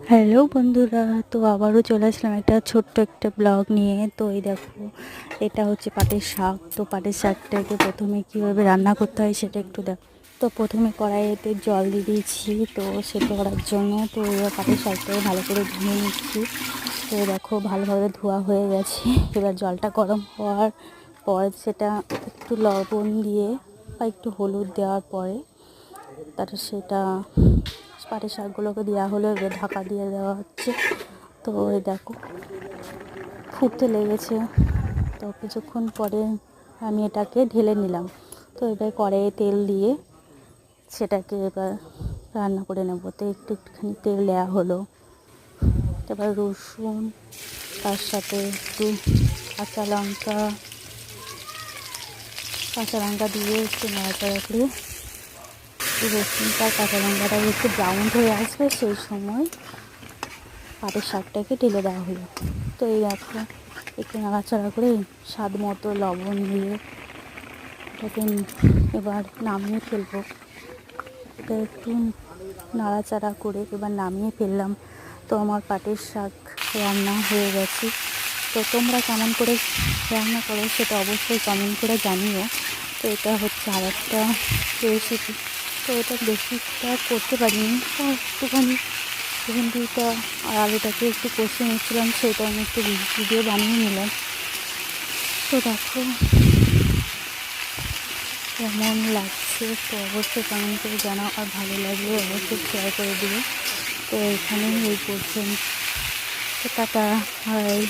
Hello বন্ধুরা, তো আবারও চলে আসলাম একটা ছোট্ট একটা ব্লগ নিয়ে। তো এই দেখো, এটা হচ্ছে পাটের শাক। তো পাটের শাকটাকে প্রথমে কীভাবে রান্না করতে হয় সেটা একটু দেখো। তো প্রথমে কড়াইতে জল দিয়ে দিয়েছি তো সেদ্ধ করার জন্য। তো এবার পাটের শাকটাকে ভালো করে ধুয়ে নিচ্ছি। তো দেখো ভালোভাবে ধোয়া হয়ে গেছে। এবার জলটা গরম হওয়ার পর সেটা একটু লবণ দিয়ে বা একটু হলুদ দেওয়ার পরে তারপর সেটা পাটের শাকগুলোকে দেওয়া হলো। এবার ঢাকা দিয়ে দেওয়া হচ্ছে। তো ওই দেখো ফুটতে লেগেছে। তো কিছুক্ষণ পরে আমি এটাকে ঢেলে নিলাম। তো এবার কড়াইয়ে তেল দিয়ে সেটাকে এবার রান্না করে নেব। তো একটুখানি তেল দেওয়া হলো। তারপর রসুন, তার সাথে একটু কাঁচা লঙ্কা দিয়ে একটু নাড়াচাড়া করে রসুনটা কাঁচা লঙ্কাটা একটু ব্রাউন হয়ে আসবে, সেই সময় পাটের শাকটাকে ঢেলে দেওয়া হলো। তো এই দেখো একটু নাড়াচাড়া করে স্বাদ মতো লবণ দিয়ে এটাকে এবার নামিয়ে ফেলবো। এটা একটু নাড়াচাড়া করে এবার নামিয়ে ফেললাম। তো আমার পাটের শাক রান্না হয়ে গেছে। তো তোমরা কেমন করে রান্না করো সেটা অবশ্যই কমেন্ট করে জানিও। তো এটা হচ্ছে আর একটা রেসিপি। তো এটা বেশিটা করতে পারিনি, তো একটুখানি ভেন্ডিটা আর আলুটাকে একটু কষে নিচ্ছিলাম, সেটা আমি একটু ভিডিও বানিয়ে নিলাম। তো দেখো কেমন লাগছে তো অবশ্যই কমেন্ট করে জানাও, আর ভালো লাগলে অবশ্যই শেয়ার করে দিও। তো এখানেই এই পর্যন্ত। তো টাটা, বাই।